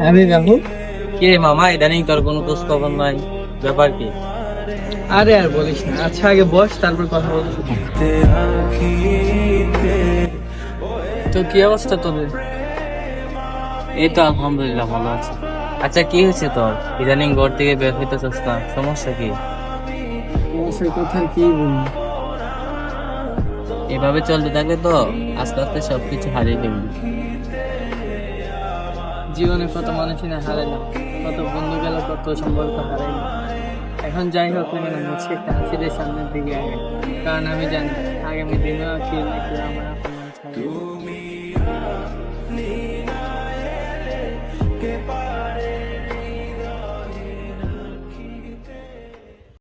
আমি রাহুল। কে মামা, ইদানিং তোর কোনো খোঁজ খবর নাই, ব্যাপার কি? আরে আর বলিস না, আচ্ছা আগে বস, তারপর কথা বলতে শুনি। তো কি অবস্থা তোদের? এই তো আলহামদুলিল্লাহ ভালো আছে। আচ্ছা, কি হয়েছে তোর? ইদানিং ঘর থেকে বের হইতেছিস না, সমস্যা কি? সমস্যার কথা আর কি বলবো। এভাবে চলতে থাকলে তো আস্তে আস্তে সবকিছু হারিয়ে ফেলবি। জীবনে কত মানুষই না হারাইলাম, কত বন্ধু গেল, কত সম্পর্ক হারাইলাম। এখন যাই হোক না কেন, মুছে একটা হাসি দিয়ে সামনের দিকে আগে, কারণ আমি জানি আগামী দিনেও কেউ না কেউ আমার আপন ছাড়বে।